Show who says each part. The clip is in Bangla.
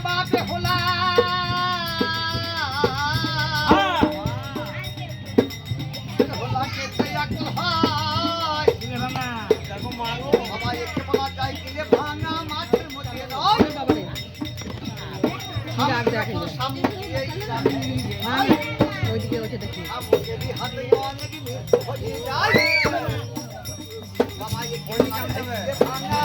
Speaker 1: বাপে হোলা হোলা খেতে আকল হয় বাবা একে বলা যায় গেলে ভাঙা মাছের মধ্যে নয় সামনে দিয়ে
Speaker 2: ওইদিকে ওঠে দেখি
Speaker 1: যদি হাতে অনেক মৃত্যু হয়ে যায় বাবা একে বলা যায় গেলে ভাঙা